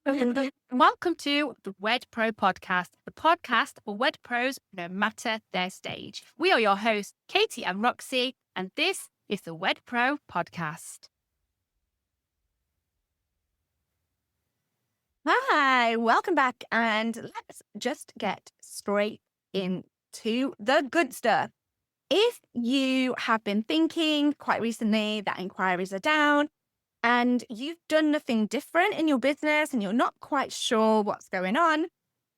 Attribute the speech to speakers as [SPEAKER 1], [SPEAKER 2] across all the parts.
[SPEAKER 1] Welcome to the Wed Pro podcast, the podcast for Wed Pros no matter their stage. We are your hosts, Katie and Roxy, and this is the Wed Pro podcast.
[SPEAKER 2] Hi, welcome back, and let's just get straight into the good stuff. If you have been thinking quite recently that inquiries are down and you've done nothing different in your business and you're not quite sure what's going on,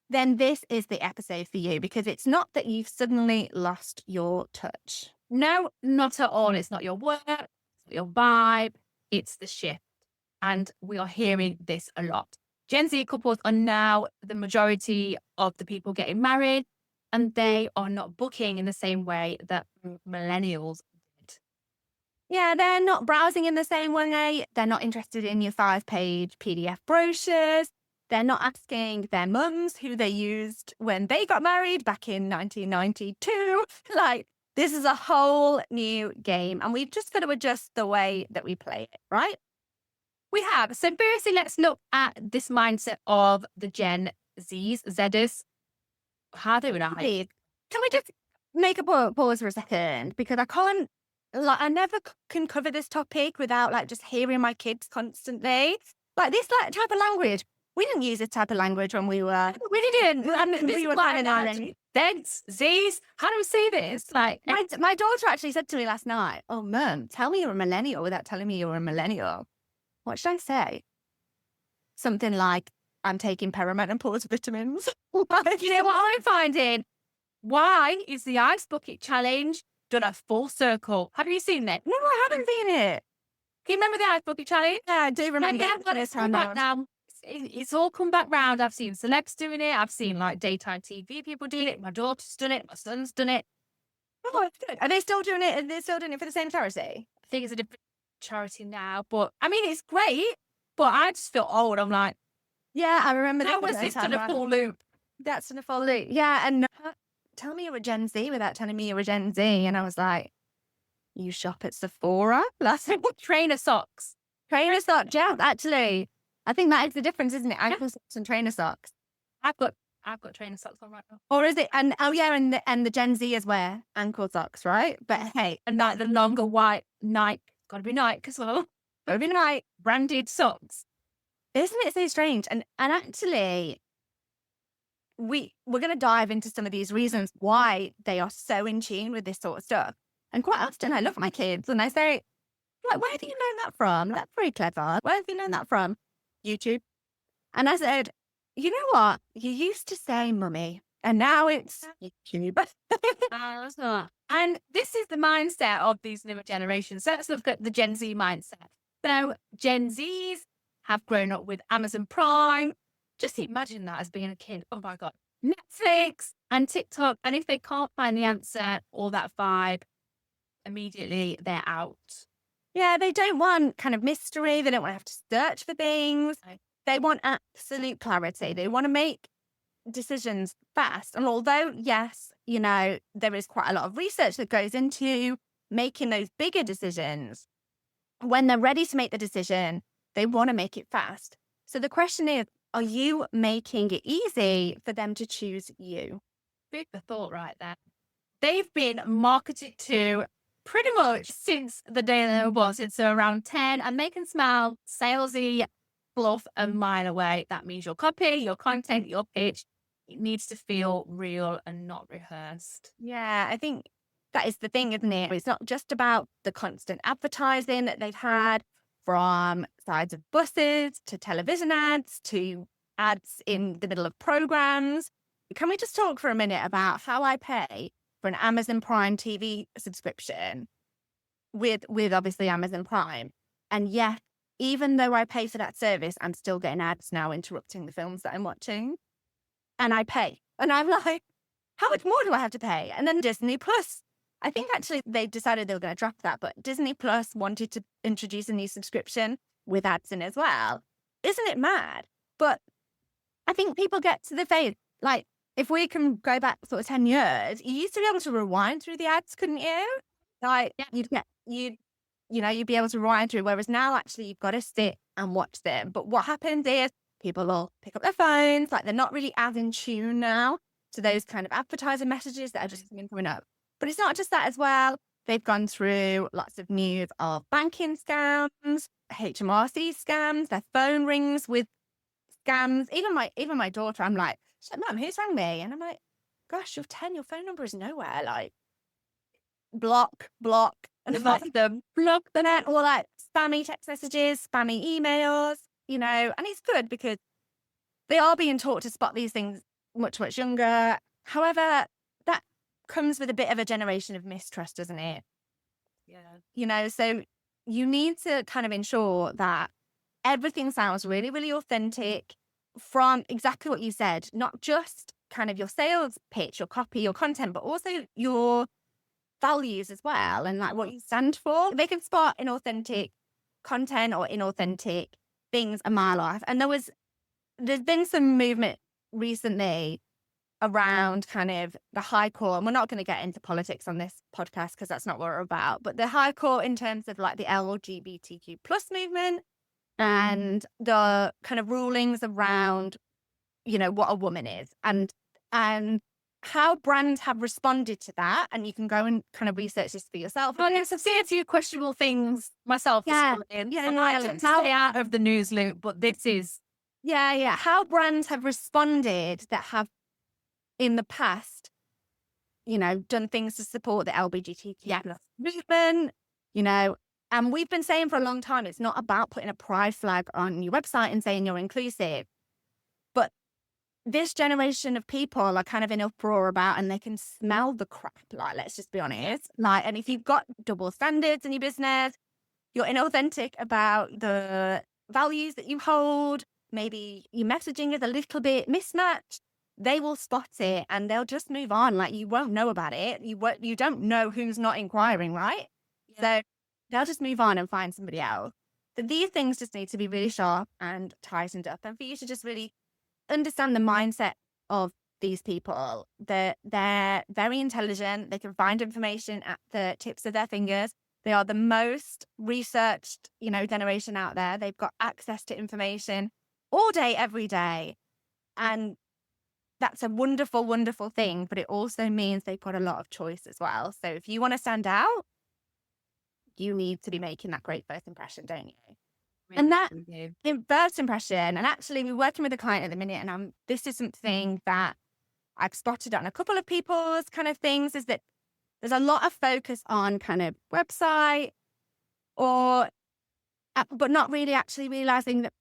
[SPEAKER 2] then this is the episode for you, because it's not that you've suddenly lost your touch.
[SPEAKER 1] No, not at all. It's not your work, it's not your vibe, it's the shift. And we are hearing this a lot. Gen Z couples are now the majority of the people getting married, and they are not booking in the same way that millennials did.
[SPEAKER 2] Yeah, they're not browsing in the same way. They're not interested in your 5-page PDF brochures. They're not asking their mums who they used when they got married back in 1992. Like, this is a whole new game, and we've just got to adjust the way that we play it, right?
[SPEAKER 1] We have. So firstly, let's look at this mindset of the Gen Zs, Zers. How do we know?
[SPEAKER 2] Please, can we just make a pause for a second? Because I never can cover this topic without just hearing my kids constantly. This type of language. We didn't use this type of language when we were.
[SPEAKER 1] We didn't.
[SPEAKER 2] We were kind of
[SPEAKER 1] Thens, Zs. How do we say this?
[SPEAKER 2] My daughter actually said to me last night, "Oh, Mum, tell me you're a millennial without telling me you're a millennial." What should I say? Something like, "I'm taking perimenopause vitamins."
[SPEAKER 1] You know what I'm finding? Why is the Ice Bucket Challenge done a full circle? Have you seen it?
[SPEAKER 2] No, I haven't seen it.
[SPEAKER 1] Can you remember the Ice Bucket Challenge?
[SPEAKER 2] Yeah, I do remember
[SPEAKER 1] this time now. It's all come back round. I've seen celebs doing it. I've seen daytime TV people doing it. My daughter's done it. My son's done it.
[SPEAKER 2] Oh, that's good. Are they still doing it? Are they still doing it for the same charity?
[SPEAKER 1] I think it's a different charity now, but I mean, it's great, but I just feel old. I'm like,
[SPEAKER 2] yeah, I remember
[SPEAKER 1] that was it in a full loop.
[SPEAKER 2] That's in a full loop. Yeah, and tell me you're a Gen Z without telling me you're a Gen Z. And I was like, you shop at Sephora? That's
[SPEAKER 1] trainer socks.
[SPEAKER 2] Trainer socks, yeah, actually. I think that is the difference, isn't it? Ankle socks and trainer socks.
[SPEAKER 1] I've got trainer socks on right now.
[SPEAKER 2] Or is it? And the Gen Zers wear ankle socks, right? But hey,
[SPEAKER 1] and the longer white Nike, gotta be Nike as well.
[SPEAKER 2] Gotta be Nike
[SPEAKER 1] branded socks.
[SPEAKER 2] Isn't it so strange? And actually, we're going to dive into some of these reasons why they are so in tune with this sort of stuff. And quite often I look at my kids and I say, where have you learned that from? That's very clever. Where have you learned that from? YouTube. And I said, you know what? You used to say mummy, and now it's YouTube.
[SPEAKER 1] And this is the mindset of these newer generations. So let's look at the Gen Z mindset. So Gen Zs have grown up with Amazon Prime. Just imagine that as being a kid. Oh my God. Netflix and TikTok. And if they can't find the answer or that vibe, immediately they're out.
[SPEAKER 2] Yeah, they don't want kind of mystery. They don't want to have to search for things. They want absolute clarity. They want to make decisions fast. And although, yes, there is quite a lot of research that goes into making those bigger decisions, when they're ready to make the decision, they want to make it fast. So the question is, are you making it easy for them to choose you?
[SPEAKER 1] Food for thought right there. They've been marketed to pretty much since the day they were born, since they're around 10, and they can smell salesy, fluff a mile away. That means your copy, your content, your pitch, it needs to feel real and not rehearsed.
[SPEAKER 2] Yeah, I think that is the thing, isn't it? It's not just about the constant advertising that they've had, from sides of buses to television ads to ads in the middle of programs. Can we just talk for a minute about how I pay for an Amazon Prime TV subscription with obviously Amazon Prime? And yet, even though I pay for that service, I'm still getting ads now interrupting the films that I'm watching. And I pay. And I'm like, how much more do I have to pay? And then Disney Plus. I think actually they decided they were going to drop that, but Disney Plus wanted to introduce a new subscription with ads in as well. Isn't it mad? But I think people get to the phase, if we can go back sort of 10 years, you used to be able to rewind through the ads, couldn't you? You'd be able to rewind through, whereas now actually you've got to sit and watch them. But what happens is people will pick up their phones. Like they're not really as in tune now to those kind of advertising messages that are just coming up. But it's not just that as well. They've gone through lots of news of banking scams, HMRC scams, their phone rings with scams. Even my daughter, I'm like, she's like, Mum, who's rang me? And I'm like, gosh, you're 10, your phone number is nowhere. Like, block. And it's like them, block the net, or like spammy text messages, spammy emails, you know, and it's good because they are being taught to spot these things much, much younger. However, that comes with a bit of a generation of mistrust, doesn't it?
[SPEAKER 1] Yeah.
[SPEAKER 2] You know, so you need to kind of ensure that everything sounds really, really authentic from exactly what you said, not just kind of your sales pitch, your copy, your content, but also your values as well, and like what you stand for. They can spot inauthentic content or inauthentic things in my life. And there's been some movement recently around kind of the High Court, and we're not going to get into politics on this podcast because that's not what we're about, but the High Court in terms of like the LGBTQ plus movement and the kind of rulings around, you know, what a woman is and how brands have responded to that. And you can go and kind of research this for yourself.
[SPEAKER 1] Well, yes, I've seen a few questionable things myself.
[SPEAKER 2] Yeah.
[SPEAKER 1] Stay out of the news loop, but this is...
[SPEAKER 2] Yeah. How brands have responded that have in the past, you know, done things to support the LGBTQ plus movement, you know. And we've been saying for a long time, it's not about putting a pride flag on your website and saying you're inclusive. But this generation of people are kind of in uproar about, and they can smell the crap. Like, let's just be honest. Like, and if you've got double standards in your business, you're inauthentic about the values that you hold, maybe your messaging is a little bit mismatched, they will spot it and they'll just move on. Like, you won't know about it. You don't know who's not inquiring, right? Yeah. So they'll just move on and find somebody else. So these things just need to be really sharp and tightened up, and for you to just really understand the mindset of these people. They're very intelligent. They can find information at the tips of their fingers. They are the most researched, you know, generation out there. They've got access to information all day, every day. And that's a wonderful, wonderful thing. But it also means they've got a lot of choice as well. So if you want to stand out, you need to be making that great first impression, don't you? And that in first impression, and actually we're working with a client at the minute, and this is something that I've spotted on a couple of people's kind of things, is that there's a lot of focus on kind of website, but not really actually realizing that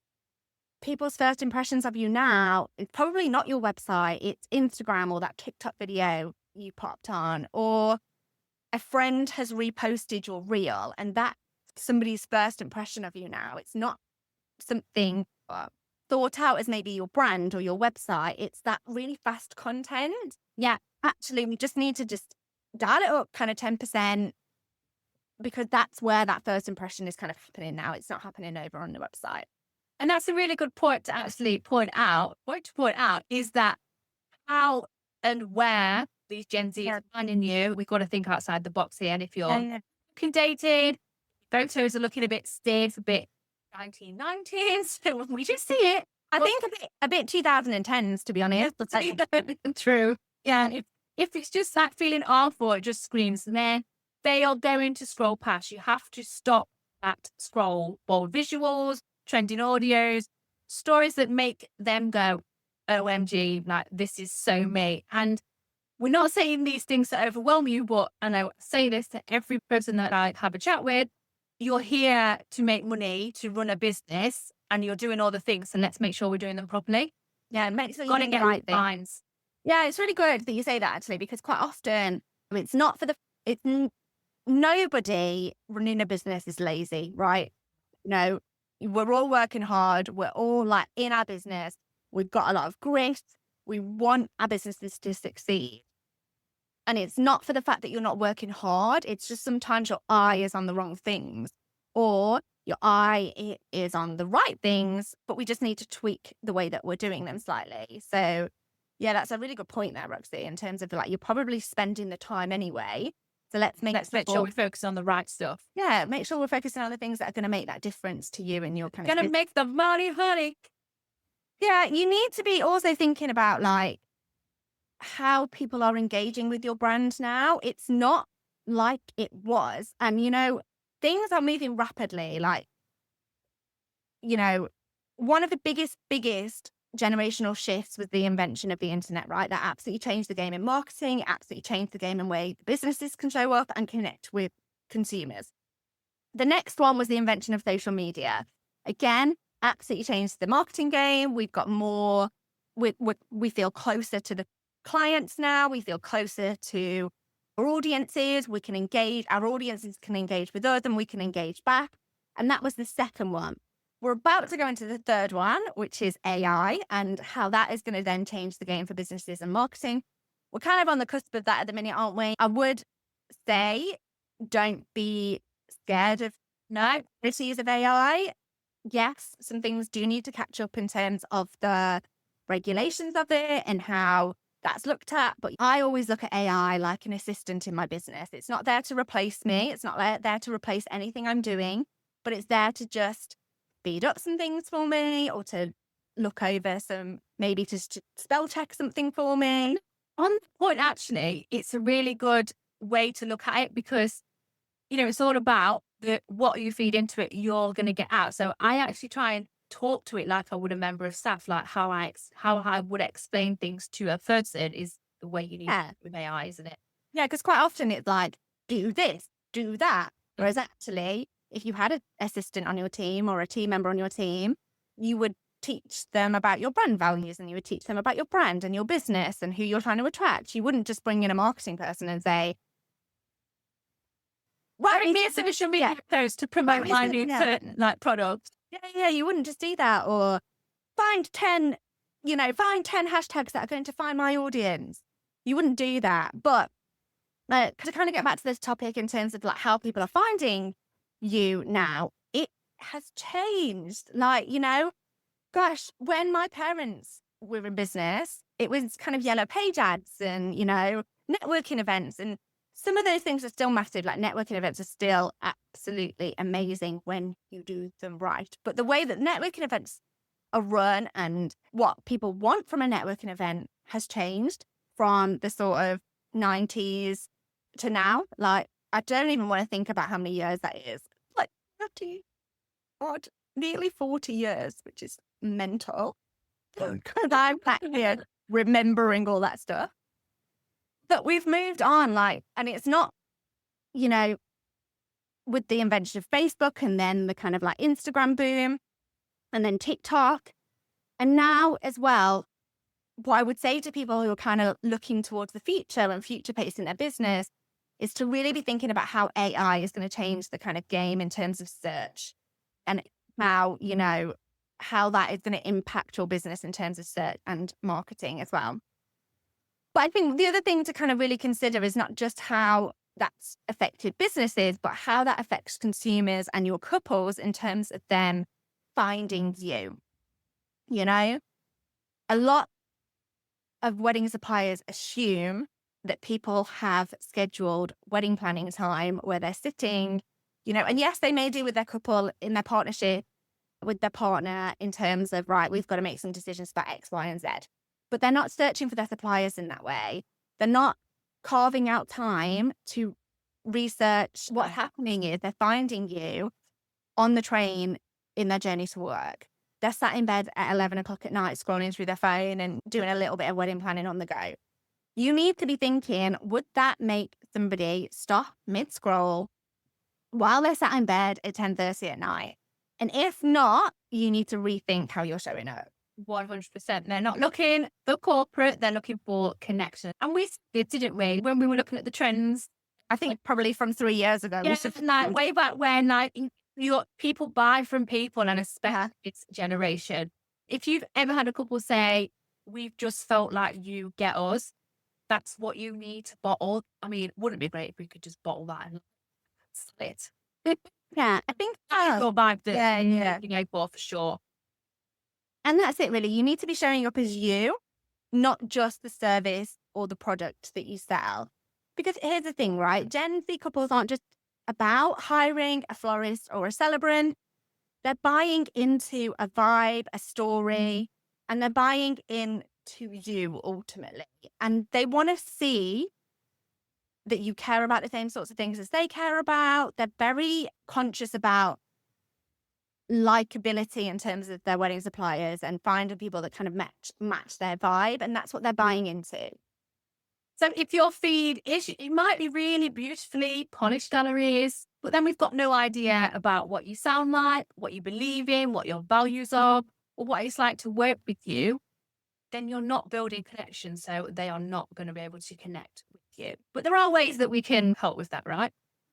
[SPEAKER 2] people's first impressions of you now is probably not your website. It's Instagram or that TikTok video you popped on, or a friend has reposted your reel, and that's somebody's first impression of you now. It's not something thought out as maybe your brand or your website. It's that really fast content. Yeah, actually, we just need to just dial it up kind of 10%, because that's where that first impression is kind of happening now. It's not happening over on the website.
[SPEAKER 1] And that's a really good point to actually point out. What to point out is that how and where these Gen Z are finding you. We've got to think outside the box here. And if you're looking dated, photos are looking a bit stiff, a bit 1990s. We just see it.
[SPEAKER 2] I think a bit 2010s, to be honest.
[SPEAKER 1] True. Yeah. If it's just that feeling awful, it just screams, then they are going to scroll past. You have to stop that scroll. Bold visuals, trending audios, stories that make them go, OMG, like, this is so me. And we're not saying these things to overwhelm you, but, and I say this to every person that I have a chat with, you're here to make money, to run a business, and you're doing all the things, and let's make sure we're doing them properly.
[SPEAKER 2] Yeah, make sure
[SPEAKER 1] you get right things.
[SPEAKER 2] Yeah, it's really good that you say that, actually, because quite often it's not for nobody running a business is lazy, right? No, we're all working hard. We're all like in our business. We've got a lot of grit. We want our businesses to succeed. And it's not for the fact that you're not working hard. It's just sometimes your eye is on the wrong things, or your eye is on the right things, but we just need to tweak the way that we're doing them slightly. So yeah, that's a really good point there, Roxy, in terms of like, you're probably spending the time anyway. So let's make
[SPEAKER 1] sure we focus on the right stuff.
[SPEAKER 2] Yeah, make sure we're focusing on the things that are going to make that difference to you and your kind
[SPEAKER 1] of... Going to make the money, honey.
[SPEAKER 2] Yeah, you need to be also thinking about like how people are engaging with your brand now. It's not like it was. And, things are moving rapidly. Like, one of the biggest generational shifts was the invention of the internet, right? That absolutely changed the game in marketing, absolutely changed the game in way businesses can show up and connect with consumers. The next one was the invention of social media. Again, absolutely changed the marketing game. We've got more, we feel closer to the clients now. We feel closer to our audiences. We can engage, our audiences can engage with us and we can engage back. And that was the second one. We're about to go into the third one, which is AI and how that is going to then change the game for businesses and marketing. We're kind of on the cusp of that at the minute, aren't we? I would say don't be scared of abilities of AI. Yes, some things do need to catch up in terms of the regulations of it and how that's looked at. But I always look at AI like an assistant in my business. It's not there to replace me. It's not there to replace anything I'm doing, but it's there to just speed up some things for me or to look over some, maybe to spell check something for me.
[SPEAKER 1] On the point, actually, it's a really good way to look at it because, it's all about what you feed into it, you're going to get out. So I actually try and talk to it like I would a member of staff, like how I would explain things to a person is the way you need
[SPEAKER 2] Yeah.
[SPEAKER 1] to with AI, isn't it?
[SPEAKER 2] Yeah, because quite often it's like, do this, do that. Whereas actually, if you had an assistant on your team or a team member on your team, you would teach them about your brand values and you would teach them about your brand and your business and who you're trying to attract. You wouldn't just bring in a marketing person and say,
[SPEAKER 1] Write me a social media post to promote my new product.
[SPEAKER 2] Yeah, you wouldn't just do that. Or find 10 hashtags that are going to find my audience. You wouldn't do that. But to kind of get back to this topic in terms of like how people are finding you now, it has changed. Like, gosh, when my parents were in business, it was kind of yellow page ads and, networking events. And some of those things are still massive. Like networking events are still absolutely amazing when you do them right. But the way that networking events are run and what people want from a networking event has changed from the sort of 90s to now. Like, I don't even want to think about how many years that is. Like 30 odd, nearly 40 years, which is mental. And I'm back here remembering all that stuff. But we've moved on, and it's not, with the invention of Facebook and then the kind of like Instagram boom and then TikTok. And now as well, what I would say to people who are kind of looking towards the future and future pacing their business is to really be thinking about how AI is going to change the kind of game in terms of search and how, how that is going to impact your business in terms of search and marketing as well. But I think the other thing to kind of really consider is not just how that's affected businesses, but how that affects consumers and your couples in terms of them finding you. A lot of wedding suppliers assume that people have scheduled wedding planning time where they're sitting, and yes, they may do with their couple in their partnership with their partner in terms of, right, we've got to make some decisions about X, Y, and Z. But they're not searching for their suppliers in that way. They're not carving out time to research what's happening. Is they're finding you on the train in their journey to work. They're sat in bed at 11 o'clock at night, scrolling through their phone and doing a little bit of wedding planning on the go. You need to be thinking, would that make somebody stop mid-scroll while they're sat in bed at 10:30 at night? And if not, you need to rethink how you're showing up.
[SPEAKER 1] 100%. They're not looking for corporate, they're looking for connection. And we did, didn't we? When we were looking at the trends,
[SPEAKER 2] I think probably from 3 years ago.
[SPEAKER 1] yeah, like way back when, like your people buy from people, and especially this generation. If you've ever had a couple say, we've just felt like you get us, that's what you need to bottle. I mean, wouldn't it be great if we could just bottle that and sell it?
[SPEAKER 2] Yeah, I think
[SPEAKER 1] That's your vibe that
[SPEAKER 2] yeah.
[SPEAKER 1] you go for sure.
[SPEAKER 2] And that's it, really. You need to be showing up as you, not just the service or the product that you sell. Because here's the thing, right? Gen Z couples aren't just about hiring a florist or a celebrant. They're buying into a vibe, a story, and they're buying into you ultimately. And they want to see that you care about the same sorts of things as they care about. They're very conscious about likability in terms of their wedding suppliers and finding people that kind of match their vibe. And that's what they're buying into.
[SPEAKER 1] So if your feed is, it might be really beautifully polished galleries, but then we've got no idea about what you sound like, what you believe in, what your values are, or what it's like to work with you, then you're not building connections. So they are not going to be able to connect with you. But there are ways that we can help with that, right?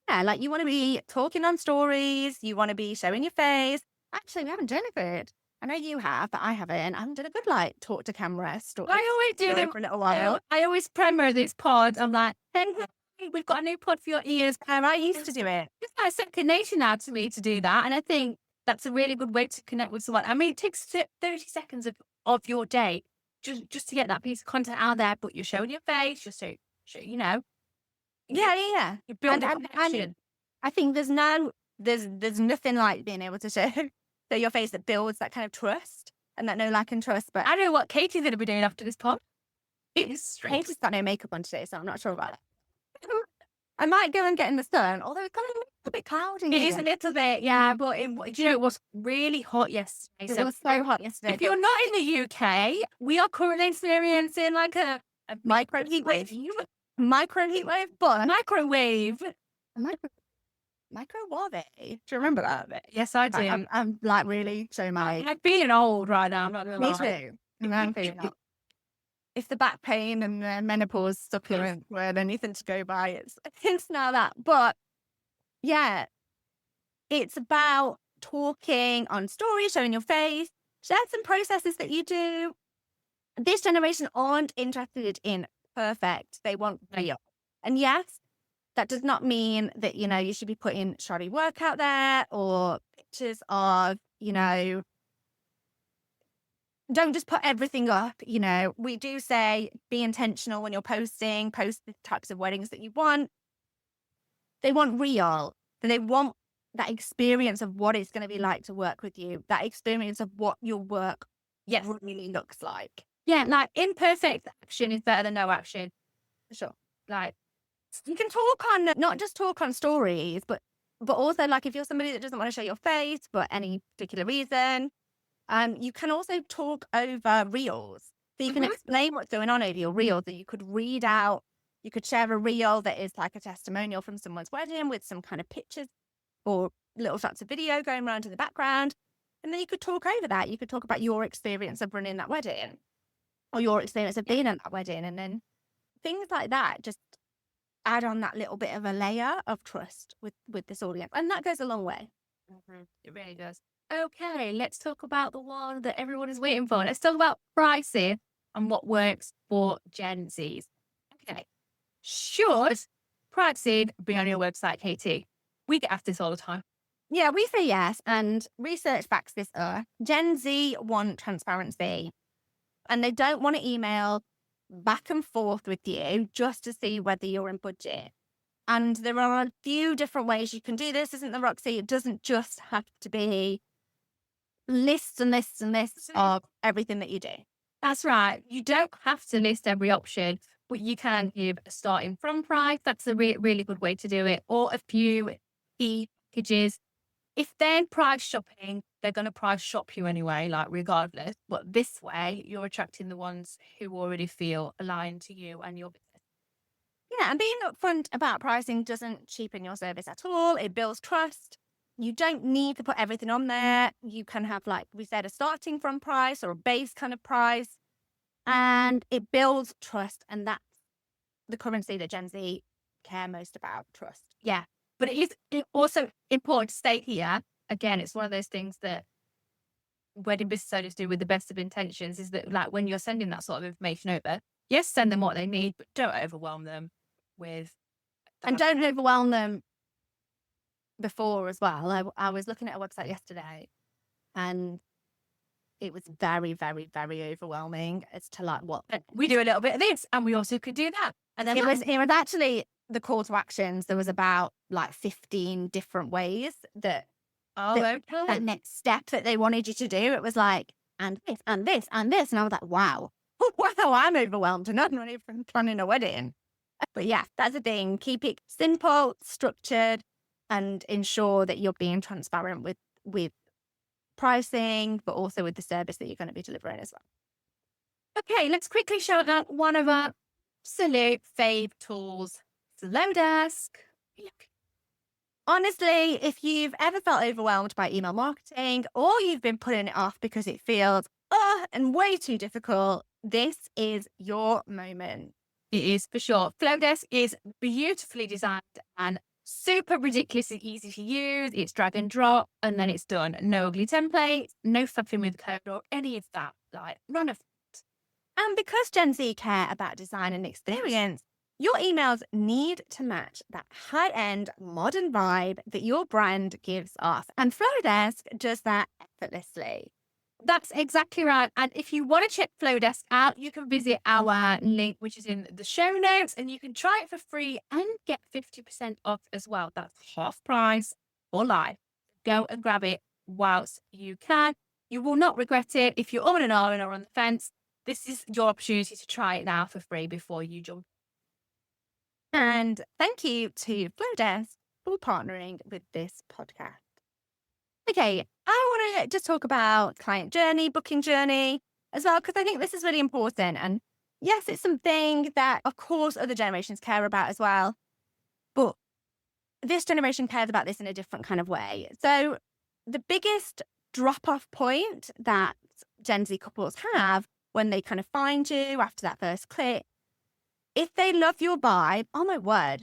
[SPEAKER 2] Yeah, like you want to be talking on stories, you want to be showing your face. Actually, we haven't done a good. I know you have, but I haven't. I haven't done a good like talk to camera story.
[SPEAKER 1] I always do them
[SPEAKER 2] for a little while.
[SPEAKER 1] I always promo this pod. I'm like, hey, we've got a new pod for your ears.
[SPEAKER 2] I used to do it.
[SPEAKER 1] It's like second nature now to me to do that. And I think that's a really good way to connect with someone. I mean, it takes 30 seconds of your day just to get that piece of content out there, but you're showing your face, just so you know.
[SPEAKER 2] Yeah.
[SPEAKER 1] You build a
[SPEAKER 2] And
[SPEAKER 1] connection.
[SPEAKER 2] I think there's nothing like being able to show your face that builds that kind of trust and that no lack and trust. But
[SPEAKER 1] I know what Katie's going to be doing after this pod. It's straight.
[SPEAKER 2] Katie's got no makeup on today, so I'm not sure about that. I might go and get in the sun, although it's kind of a little bit cloudy.
[SPEAKER 1] It is a little bit, yeah. But do you know, it was really hot yesterday.
[SPEAKER 2] It was so hot yesterday.
[SPEAKER 1] If you're not in the UK, we are currently experiencing like a
[SPEAKER 2] micro heat wave. Micro heat wave, but
[SPEAKER 1] microwave.
[SPEAKER 2] Microwave. Do you remember that?
[SPEAKER 1] Yes, I do.
[SPEAKER 2] I'm like really so my.
[SPEAKER 1] I'm feeling old right now. I'm not gonna lie.
[SPEAKER 2] Me too. I'm feeling old. If the back pain and the menopause supplement were anything to go by, it's now that. But yeah, it's about talking on stories, showing your face, share some processes that you do. This generation aren't interested in perfect. They want real. And yes, that does not mean that, you should be putting shoddy work out there or pictures of, don't just put everything up. We do say be intentional when you're posting, post the types of weddings that you want. They want real. They want that experience of what it's going to be like to work with you, that experience of what your work really looks like.
[SPEAKER 1] Yeah, like imperfect action is better than no action.
[SPEAKER 2] For sure.
[SPEAKER 1] Like,
[SPEAKER 2] you can not just talk on stories, but also like if you're somebody that doesn't want to show your face for any particular reason, you can also talk over reels. So you can explain what's going on over your reels. That you could read out, you could share a reel that is like a testimonial from someone's wedding with some kind of pictures or little shots of video going around in the background. And then you could talk over that. You could talk about your experience of running that wedding or your experience of being at that wedding. And then things like that just add on that little bit of a layer of trust with this audience. And that goes a long way.
[SPEAKER 1] It really does. Okay, let's talk about the one that everyone is waiting for. Let's talk about pricing and what works for Gen Zs. Okay, should pricing be on your website, Katie? We get asked this all the time.
[SPEAKER 2] Yeah, we say yes, and research backs this up. Gen Z want transparency, and they don't want to email back and forth with you just to see whether you're in budget. And there are a few different ways you can do this. Isn't the Roxy? It doesn't just have to be lists and lists and lists of everything that you do.
[SPEAKER 1] That's right. You don't have to list every option, but you can give a starting from price. That's a really good way to do it. Or a few key packages. If they're price shopping, they're going to price shop you anyway, like regardless. But this way, you're attracting the ones who already feel aligned to you and your business.
[SPEAKER 2] Yeah, and being upfront about pricing doesn't cheapen your service at all. It builds trust. You don't need to put everything on there. You can have, like we said, a starting from price or a base kind of price. And it builds trust. And that's the currency that Gen Z care most about, trust.
[SPEAKER 1] Yeah. But it is also important to state here, again, it's one of those things that wedding business owners do with the best of intentions, is that like when you're sending that sort of information over, yes, send them what they need, but don't overwhelm them with.
[SPEAKER 2] And don't overwhelm them before as well. I was looking at a website yesterday and it was very, very, very overwhelming as to like what.
[SPEAKER 1] We do a little bit of this and we also could do that. And then
[SPEAKER 2] it was actually the call to actions. There was about like 15 different ways that
[SPEAKER 1] that
[SPEAKER 2] next step that they wanted you to do. It was like, and this and this and this. And I was like, wow, wow, I'm overwhelmed and I'm not even planning a wedding. But yeah, that's the thing. Keep it simple, structured, and ensure that you're being transparent with pricing, but also with the service that you're going to be delivering as well.
[SPEAKER 1] Okay, let's quickly shout out one of our absolute fave tools, Flowdesk. Look,
[SPEAKER 2] Honestly, if you've ever felt overwhelmed by email marketing or you've been putting it off because it feels and way too difficult, this is your moment.
[SPEAKER 1] it is for sure. Flowdesk is beautifully designed and super ridiculously easy to use. It's drag and drop and then it's done. No ugly templates, no faffing with code or any of that. Like, none of
[SPEAKER 2] And because Gen Z care about design and experience, your emails need to match that high-end modern vibe that your brand gives off. And Flowdesk does that effortlessly.
[SPEAKER 1] That's exactly right. And if you want to check Flowdesk out, you can visit our link, which is in the show notes, and you can try it for free and get 50% off as well. That's half price for life. Go and grab it whilst you can. You will not regret it. If you're on and on or on the fence, this is your opportunity to try it now for free before you jump.
[SPEAKER 2] And thank you to Flowdesk for partnering with this podcast. Okay, I want to just talk about client journey, booking journey as well, because I think this is really important. And yes, it's something that, of course, other generations care about as well. But this generation cares about this in a different kind of way. So the biggest drop-off point that Gen Z couples have when they kind of find you after that first click, if they love your vibe, oh my word,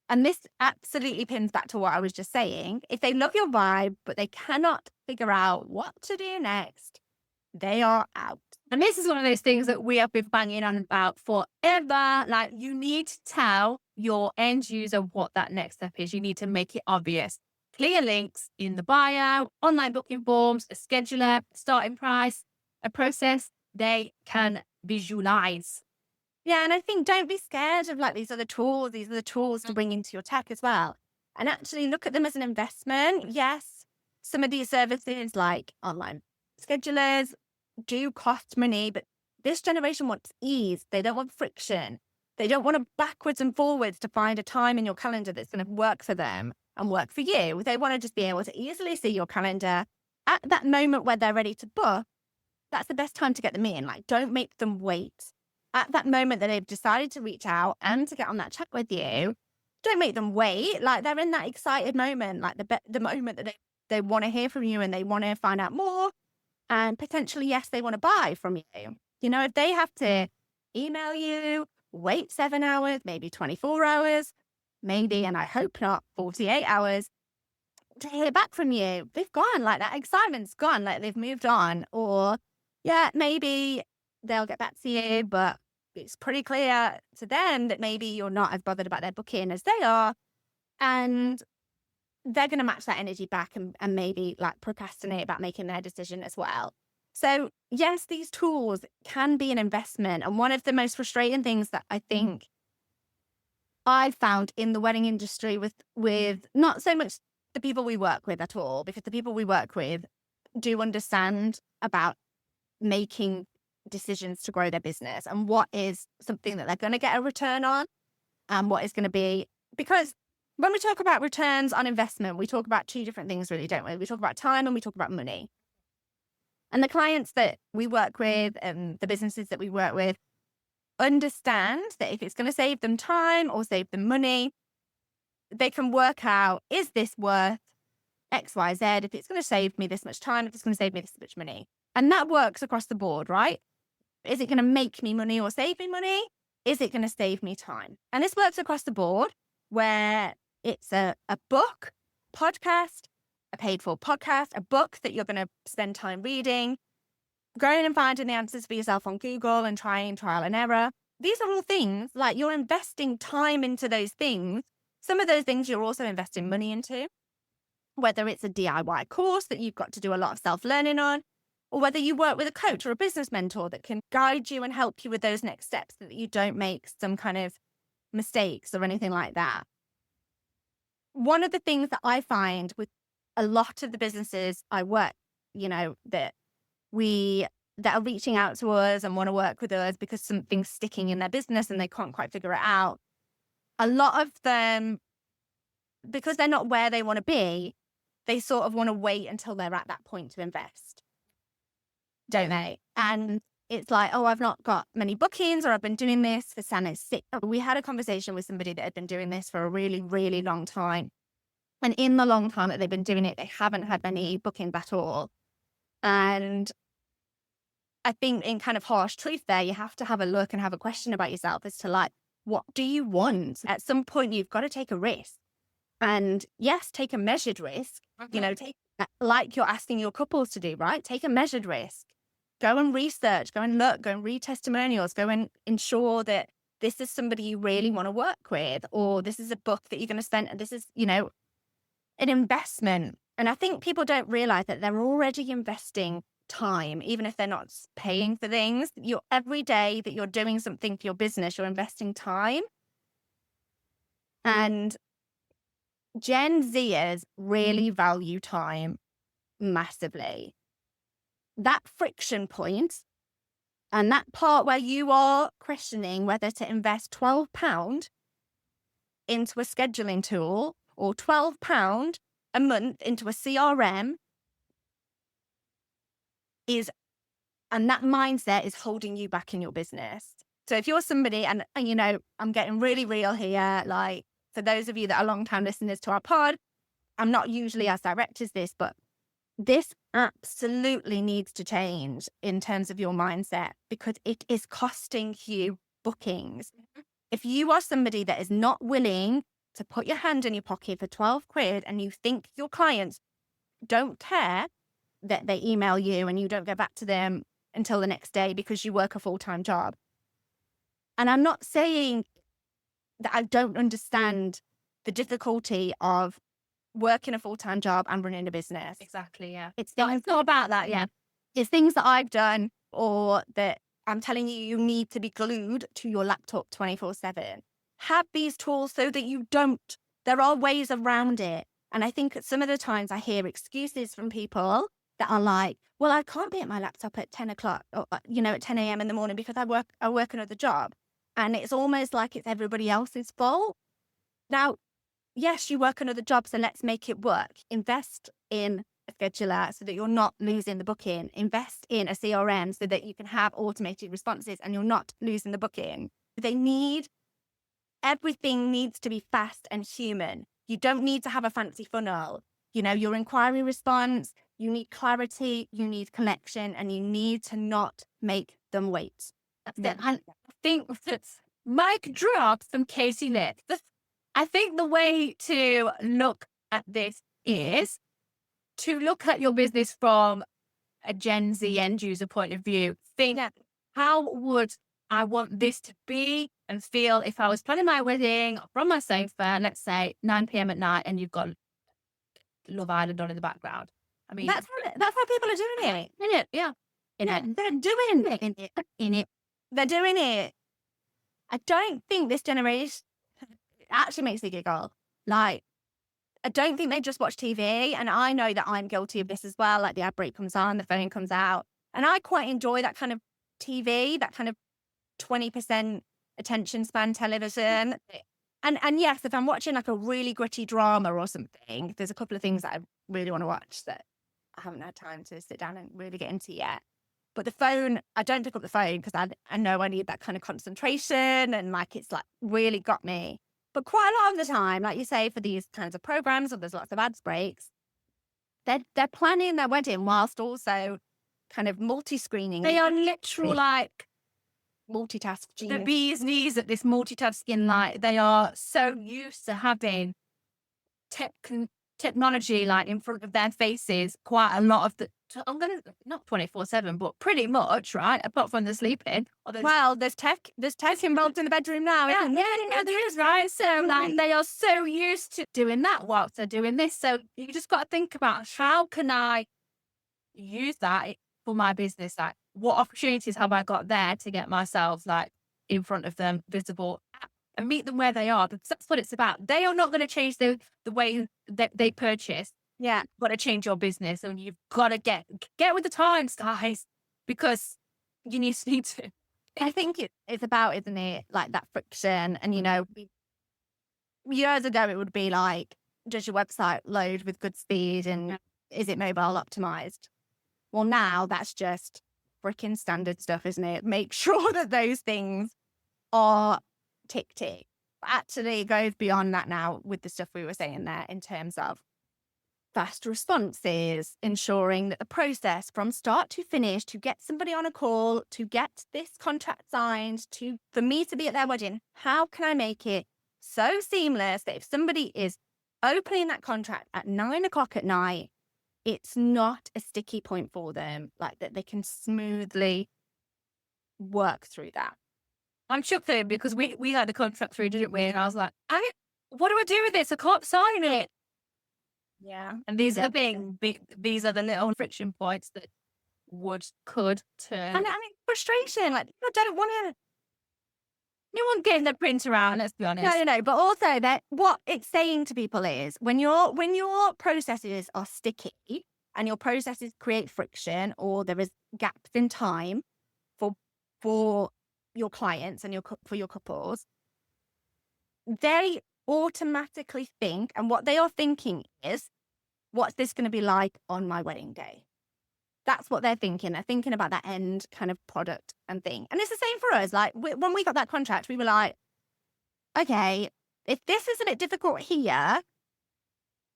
[SPEAKER 2] and this absolutely pins back to what I was just saying, if they love your vibe, but they cannot figure out what to do next, they are out.
[SPEAKER 1] And this is one of those things that we have been banging on about forever. Like, you need to tell your end user what that next step is. You need to make it obvious. Clear links in the bio, online booking forms, a scheduler, starting price, a process they can visualize.
[SPEAKER 2] Yeah, and I think don't be scared of like these other tools. These are the tools to bring into your tech as well. And actually look at them as an investment. Yes, some of these services like online schedulers do cost money, but this generation wants ease. They don't want friction. They don't want to backwards and forwards to find a time in your calendar that's going to work for them and work for you. They want to just be able to easily see your calendar at that moment where they're ready to book. That's the best time to get them in. Like, don't make them wait. At that moment that they've decided to reach out and to get on that chat with you, don't make them wait. Like, they're in that excited moment, like the moment that they want to hear from you and they want to find out more. And potentially, yes, they want to buy from you. You know, if they have to email you, wait 7 hours, maybe 24 hours, maybe, and I hope not 48 hours to hear back from you, they've gone. Like, that excitement's gone. Like, they've moved on. Or, yeah, maybe they'll get back to you, but it's pretty clear to them that maybe you're not as bothered about their booking as they are. And they're going to match that energy back and maybe like procrastinate about making their decision as well. So yes, these tools can be an investment. And one of the most frustrating things that I think I've found in the wedding industry with not so much the people we work with at all, because the people we work with do understand about making decisions to grow their business and what is something that they're going to get a return on and what is going to be, because when we talk about returns on investment, we talk about two different things really, don't we? We talk about time and we talk about money. And the clients that we work with and the businesses that we work with understand that if it's going to save them time or save them money, they can work out, is this worth X, Y, Z? If it's going to save me this much time, if it's going to save me this much money. And that works across the board, right? Is it going to make me money or save me money? Is it going to save me time? And this works across the board where it's a book, podcast, a paid for podcast, a book that you're going to spend time reading, going and finding the answers for yourself on Google and trying trial and error. These are all things like you're investing time into those things. Some of those things you're also investing money into, whether it's a DIY course that you've got to do a lot of self-learning on, or whether you work with a coach or a business mentor that can guide you and help you with those next steps so that you don't make some kind of mistakes or anything like that. One of the things that I find with a lot of the businesses I work, that that are reaching out to us and want to work with us because something's sticking in their business and they can't quite figure it out. A lot of them, because they're not where they want to be, they sort of want to wait until they're at that point to invest, don't they? And it's like, oh, I've not got many bookings, or I've been doing this for Santa's sick. We had a conversation with somebody that had been doing this for a really, really long time. And in the long time that they've been doing it, they haven't had many bookings at all. And I think in kind of harsh truth there, you have to have a look and have a question about yourself as to like, what do you want? At some point, you've got to take a risk. And yes, take a measured risk, take like you're asking your couples to do, right? Take a measured risk. Go and research, go and look, go and read testimonials, go and ensure that this is somebody you really want to work with, or this is a book that you're going to spend, and this is, an investment. And I think people don't realize that they're already investing time, even if they're not paying for things. Every day that you're doing something for your business, you're investing time. And Gen Zers really value time massively. That friction point and that part where you are questioning whether to invest £12 into a scheduling tool or £12 a month into a CRM and that mindset is holding you back in your business. So if you're somebody, and I'm getting really real here, like for those of you that are long-time listeners to our pod, I'm not usually as direct as this, but this absolutely needs to change in terms of your mindset because it is costing you bookings. If you are somebody that is not willing to put your hand in your pocket for 12 quid and you think your clients don't care that they email you and you don't go back to them until the next day because you work a full-time job. And I'm not saying that I don't understand the difficulty of working a full-time job and running a business.
[SPEAKER 1] Exactly, yeah.
[SPEAKER 2] It's not about that, yeah. It's things that I've done or that I'm telling you need to be glued to your laptop 24/7. Have these tools so that you don't. There are ways around it. And I think some of the times I hear excuses from people that are like, well, I can't be at my laptop at 10 o'clock or, at 10 a.m. in the morning because I work another job. And it's almost like it's everybody else's fault. Now, yes, you work another job, so let's make it work. Invest in a scheduler so that you're not losing the booking. Invest in a CRM so that you can have automated responses and you're not losing the booking. Everything needs to be fast and human. You don't need to have a fancy funnel. Your inquiry response, you need clarity, you need connection, and you need to not make them wait.
[SPEAKER 1] That's it. And I think that's mic drop from Casey Litt. I think the way to look at this is to look at your business from a Gen Z end user point of view. Think, how would I want this to be and feel if I was planning my wedding from my sofa, let's say 9 p.m. at night, and you've got Love Island on in the background. I mean,
[SPEAKER 2] that's how people are doing it.
[SPEAKER 1] In it, yeah.
[SPEAKER 2] They're doing it.
[SPEAKER 1] In it.
[SPEAKER 2] They're doing it. I don't think this generation, it actually makes me giggle. Like, I don't think they just watch TV. And I know that I'm guilty of this as well. Like the ad break comes on, the phone comes out. And I quite enjoy that kind of TV, that kind of 20% attention span television. And yes, if I'm watching like a really gritty drama or something, there's a couple of things that I really want to watch that I haven't had time to sit down and really get into yet. But the phone, I don't pick up the phone because I know I need that kind of concentration and like it's like really got me. But quite a lot of the time, like you say, for these kinds of programs, or there's lots of ads breaks, they're planning their wedding whilst also kind of multi-screening.
[SPEAKER 1] They are literal like
[SPEAKER 2] multitask
[SPEAKER 1] the
[SPEAKER 2] genius.
[SPEAKER 1] bee's knees at this multitasking. Like they are so used to having technology like in front of their faces quite a lot of the not 24/7 but pretty much, right, apart from the sleeping.
[SPEAKER 2] Well, there's tech involved in the bedroom now.
[SPEAKER 1] Yeah, there is, right? So like they are so used to doing that whilst they're doing this. So you just got to think about how can I use that for my business? Like what opportunities have I got there to get myself like in front of them, visible, and meet them where they are, because that's what it's about. They are not going to change the way that they purchase.
[SPEAKER 2] Yeah.
[SPEAKER 1] You've got to change your business, and you've got to get with the times, guys, because you need to.
[SPEAKER 2] I think it's about, isn't it, like that friction. And, years ago, it would be like, does your website load with good speed and is it mobile optimized? Well, now that's just freaking standard stuff, isn't it? Make sure that those things are tick. But actually, it goes beyond that now with the stuff we were saying there in terms of fast responses, ensuring that the process from start to finish, to get somebody on a call, to get this contract signed, for me to be at their wedding, how can I make it so seamless that if somebody is opening that contract at 9 o'clock at night, it's not a sticky point for them, like that they can smoothly work through that.
[SPEAKER 1] I'm shocked though, because we had a contract through, didn't we? And I was like, what do I do with this? I can't sign it.
[SPEAKER 2] Yeah.
[SPEAKER 1] And these are these are the little friction points that could turn.
[SPEAKER 2] And I mean, frustration, like people don't want to.
[SPEAKER 1] No one getting their printer out, let's be honest.
[SPEAKER 2] No. But also that what it's saying to people is when your processes are sticky and your processes create friction, or there is gaps in time for your clients and for your couples, they automatically think, and what they are thinking is, what's this going to be like on my wedding day? That's what they're thinking. They're thinking about that end kind of product and thing. And it's the same for us. Like when we got that contract, we were like, okay, if this is a bit difficult here,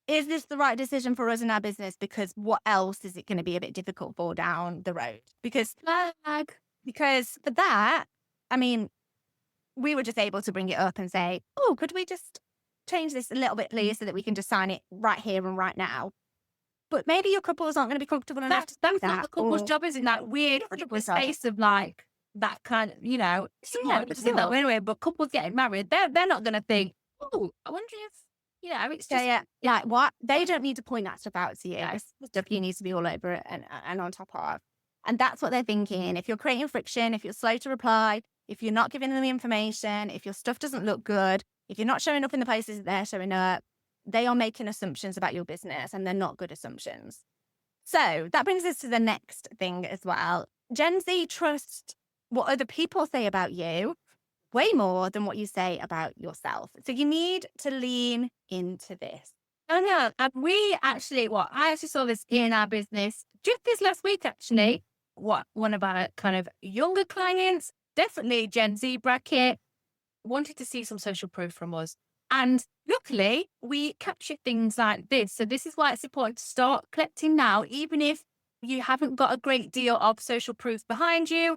[SPEAKER 2] is this the right decision for us in our business? Because what else is it going to be a bit difficult for down the road? Because for that, I mean, we were just able to bring it up and say, oh, could we just change this a little bit, please, so that we can just sign it right here and right now? But maybe your couples aren't going to be comfortable enough to do that.
[SPEAKER 1] That's not the couple's job, isn't that weird space of like that kind of, it's in that anyway. But couples getting married, they're not going to think, oh, I wonder if, it's just
[SPEAKER 2] like what they don't need to point that stuff out to you. This is the stuff you need to be all over it and on top of. And that's what they're thinking. If you're creating friction, if you're slow to reply, if you're not giving them the information, if your stuff doesn't look good, if you're not showing up in the places that they're showing up, they are making assumptions about your business, and they're not good assumptions. So that brings us to the next thing as well. Gen Z trust what other people say about you way more than what you say about yourself. So you need to lean into this.
[SPEAKER 1] Oh, yeah. And I actually saw this in our business just this last week, actually. One of our kind of younger clients, definitely Gen Z bracket, wanted to see some social proof from us. And luckily, we capture things like this. So this is why it's important to start collecting now, even if you haven't got a great deal of social proof behind you.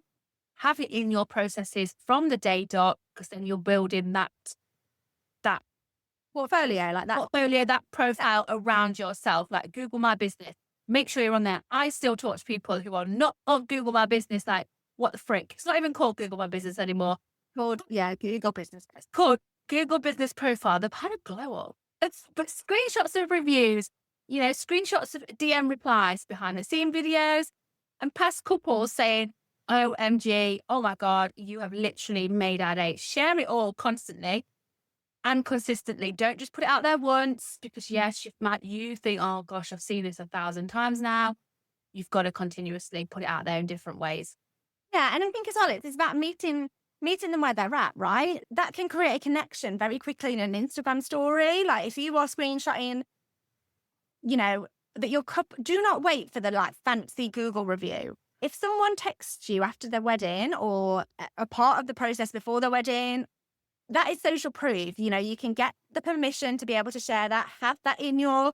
[SPEAKER 1] Have it in your processes from the day dot, because then you're building that
[SPEAKER 2] portfolio,
[SPEAKER 1] that profile around yourself, like Google My Business. Make sure you're on there. I still talk to people who are not on Google My Business, like, what the frick? It's not even called Google My Business anymore.
[SPEAKER 2] Google Business.
[SPEAKER 1] It's called Google Business Profile. They've had a glow up. But screenshots of reviews, screenshots of DM replies, behind the scene videos, and past couples saying, OMG, oh my God, you have literally made our day. Share it all constantly and consistently. Don't just put it out there once, because yes, you think, oh gosh, I've seen this 1,000 times now. You've got to continuously put it out there in different ways.
[SPEAKER 2] Yeah, and I think as well, it's about meeting them where they're at, right? That can create a connection very quickly in an Instagram story. Like if you are screenshotting, that your couple, do not wait for the fancy Google review. If someone texts you after their wedding or a part of the process before their wedding, that is social proof. You can get the permission to be able to share that, have that in your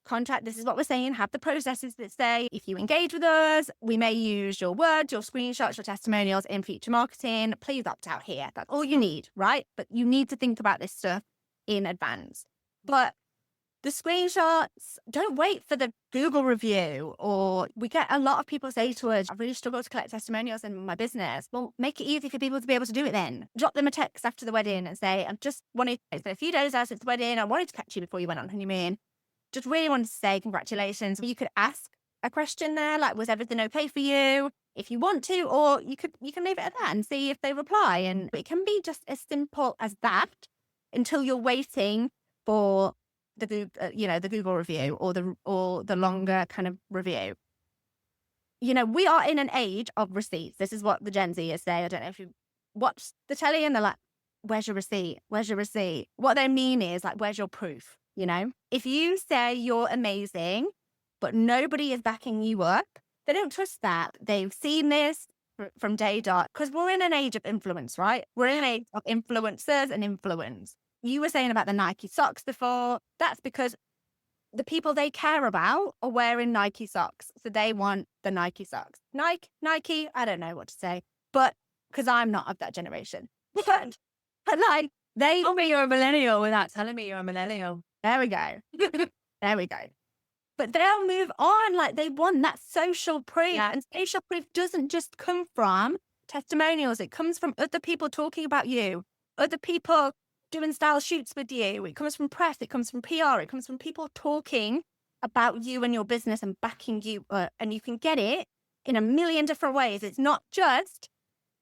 [SPEAKER 2] contract. This is what we're saying. Have the processes that say, if you engage with us, we may use your words, your screenshots, your testimonials in future marketing. Please opt out here. That's all you need, right? But you need to think about this stuff in advance. But the screenshots, don't wait for the Google review. Or we get a lot of people say to us, I really struggle to collect testimonials in my business. Well, make it easy for people to be able to do it then. Drop them a text after the wedding and say, it's been a few days now since the wedding. I wanted to catch you before you went on honeymoon. Just really wanted to say congratulations. You could ask a question there, like, was everything okay for you? If you want to, or you can leave it at that and see if they reply. And it can be just as simple as that until you're waiting for the Google, the Google review or the longer kind of review. We are in an age of receipts. This is what the Gen Z is saying. I don't know if you watch the telly and they're like, where's your receipt? Where's your receipt? What they mean is like, where's your proof? If you say you're amazing, but nobody is backing you up, they don't trust that. They've seen this from day dot, because we're in an age of influence, right? We're in an age of influencers and influence. You were saying about the Nike socks before. That's because the people they care about are wearing Nike socks. So they want the Nike socks. Nike, I don't know what to say, but because I'm not of that generation. But like,
[SPEAKER 1] Tell me you're a millennial without telling me you're a millennial.
[SPEAKER 2] There we go. There we go. But they'll move on. Like, they want that social proof.
[SPEAKER 1] Yeah.
[SPEAKER 2] And social proof doesn't just come from testimonials. It comes from other people talking about you, other people doing style shoots with you. It comes from press. It comes from PR. It comes from people talking about you and your business and backing you up. And you can get it in a million different ways. It's not just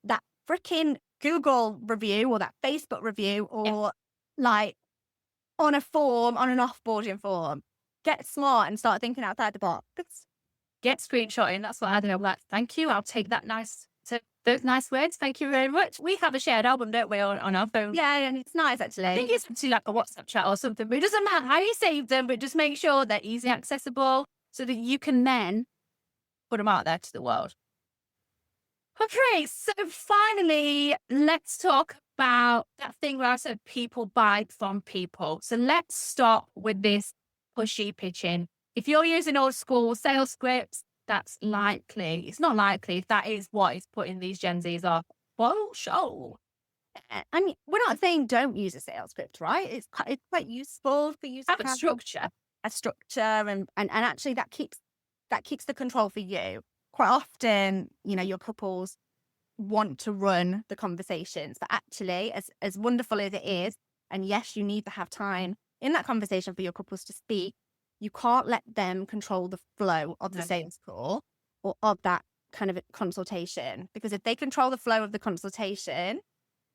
[SPEAKER 2] that freaking Google review or that Facebook review or like on a form, on an offboarding form. Get smart and start thinking outside the box.
[SPEAKER 1] Get screenshotting. That's what I do. I'm like, thank you. I'll take those nice words. Thank you very much. We have a shared album, don't we, on our phone?
[SPEAKER 2] Yeah, and it's nice, actually.
[SPEAKER 1] I think it's actually like a WhatsApp chat or something, but it doesn't matter how you save them, but just make sure they're easy accessible so that you can then put them out there to the world. Okay, so finally, let's talk about that thing where I said people buy from people. So let's start with this pushy pitching. If you're using old school sales scripts, that's likely. It's not likely. That is what is putting these Gen Zs off. Well, sure.
[SPEAKER 2] I mean, we're not saying don't use a sales script, right? It's quite useful for you to
[SPEAKER 1] Have a structure.
[SPEAKER 2] A structure, and actually that keeps the control for you. Quite often, your couples want to run the conversations, but actually, as wonderful as it is, and yes, you need to have time in that conversation for your couples to speak, you can't let them control the flow of the sales call or of that kind of consultation. Because if they control the flow of the consultation,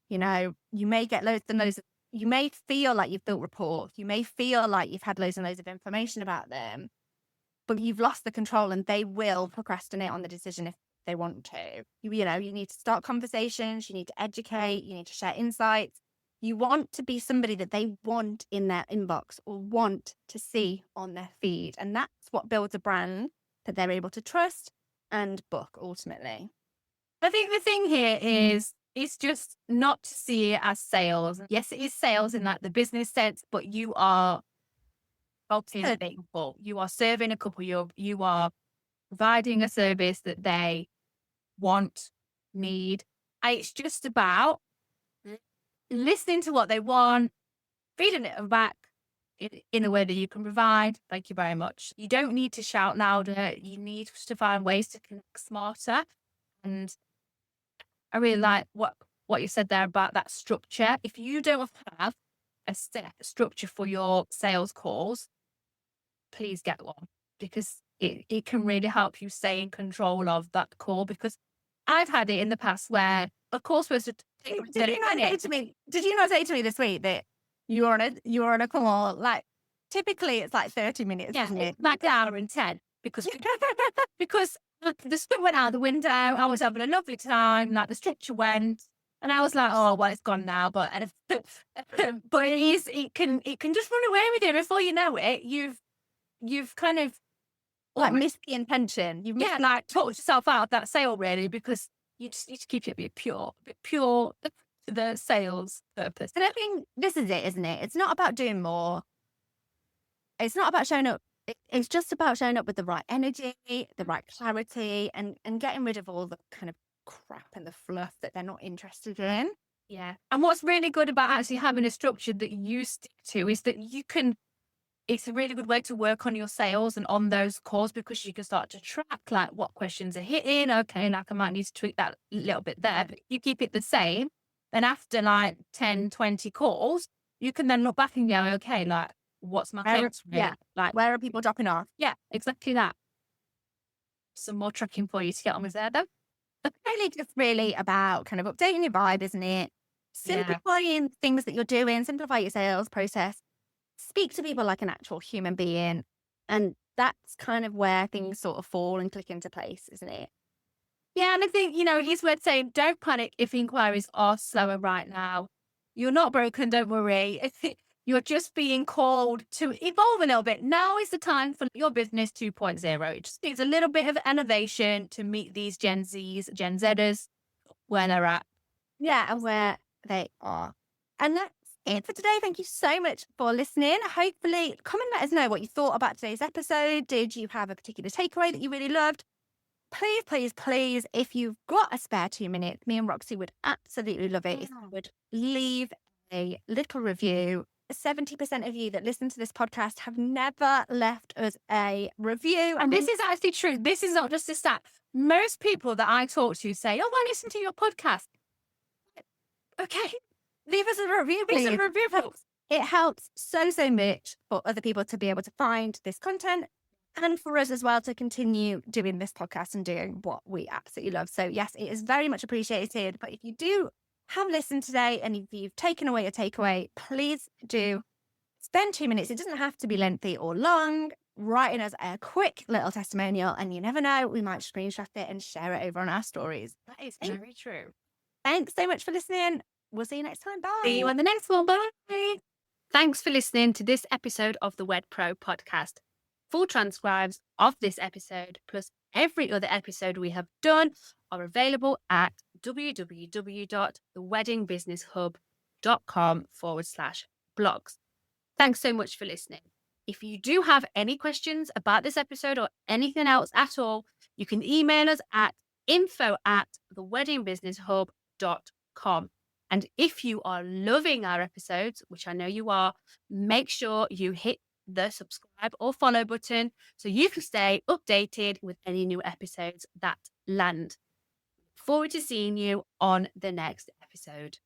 [SPEAKER 2] you may get loads and loads you may feel like you've built rapport. You may feel like you've had loads and loads of information about them, but you've lost the control and they will procrastinate on the decision if they want to. You need to start conversations. You need to educate. You need to share insights. You want to be somebody that they want in their inbox or want to see on their feed. And that's what builds a brand that they're able to trust and book ultimately.
[SPEAKER 1] I think the thing here is it's just not to see it as sales. Yes, it is sales in like the business sense, but you are helping a couple. You are serving a couple. You are providing a service that they want, need. And it's just about listening to what they want, feeding it back in a way that you can provide. Thank you very much. You don't need to shout louder. You need to find ways to connect smarter. And I really like what you said there about that structure. If you don't have a set structure for your sales calls, please get one, because it can really help you stay in control of that call. Because I've had it in the past where a call supposed to take
[SPEAKER 2] Did you not say to me this week that you were on a call? Like, typically it's like 30 minutes, isn't it?
[SPEAKER 1] Like an hour and 10, because the script went out the window. I was having a lovely time. Like the structure went, and I was like, "Oh, well, it's gone now." But it can just run away with you. Before you know it, you've kind of
[SPEAKER 2] like missed the intention. You've missed,
[SPEAKER 1] like talked yourself out of that sale really, because you just need to keep it a bit pure to the sales purpose.
[SPEAKER 2] And I think this is it, isn't it? It's not about doing more. It's not about showing up. It's just about showing up with the right energy, the right clarity, and getting rid of all the kind of crap and the fluff that they're not interested in.
[SPEAKER 1] Yeah. And what's really good about actually having a structure that you stick to is that it's a really good way to work on your sales and on those calls, because you can start to track like what questions are hitting. Okay, like I might need to tweak that a little bit there, but you keep it the same. Then after like 10, 20 calls, you can then look back and go, okay, like what's my cadence rate?
[SPEAKER 2] Yeah, like where are people dropping off?
[SPEAKER 1] Yeah, exactly that. Some more tracking for you to get on with there though.
[SPEAKER 2] It's really about kind of updating your vibe, isn't it? Simplifying things that you're doing, simplify your sales process. speak to people like an actual human being. And that's kind of where things sort of fall and click into place, isn't it?
[SPEAKER 1] Yeah, and I think, it is worth saying, don't panic if inquiries are slower right now. You're not broken, don't worry. You're just being called to evolve a little bit. Now is the time for your business 2.0. It just needs a little bit of innovation to meet these Gen Zs, Gen Zers, where they're at.
[SPEAKER 2] Yeah, and where they are. And that's it for today. Thank you so much for listening. Hopefully, come and let us know what you thought about today's episode. Did you have a particular takeaway that you really loved? Please, please, please, if you've got a spare 2 minutes, me and Roxy would absolutely love it if you would leave a little review. 70% of you that listen to this podcast have never left us a review.
[SPEAKER 1] And this is actually true. This is not just a stat. Most people that I talk to say, oh, I listen to your podcast. Okay,
[SPEAKER 2] leave us a review, please.
[SPEAKER 1] leave us a review, please.
[SPEAKER 2] It helps so much for other people to be able to find this content and for us as well to continue doing this podcast and doing what we absolutely love. So yes, it is very much appreciated. But if you do have listened today and if you've taken away a takeaway, please do spend 2 minutes. It doesn't have to be lengthy or long. Writing us a quick little testimonial, and you never know, we might screenshot it and share it over on our stories.
[SPEAKER 1] That is very true.
[SPEAKER 2] Thanks so much for listening. We'll see you next time. Bye.
[SPEAKER 1] See you on the next one. Bye. Thanks for listening to this episode of the Wed Pro podcast. Full transcribes of this episode, plus every other episode we have done, are available at www.theweddingbusinesshub.com/blogs. Thanks so much for listening. If you do have any questions about this episode or anything else at all, you can email us at info@theweddingbusinesshub.com. And if you are loving our episodes, which I know you are, make sure you hit the subscribe or follow button so you can stay updated with any new episodes that land. Look forward to seeing you on the next episode.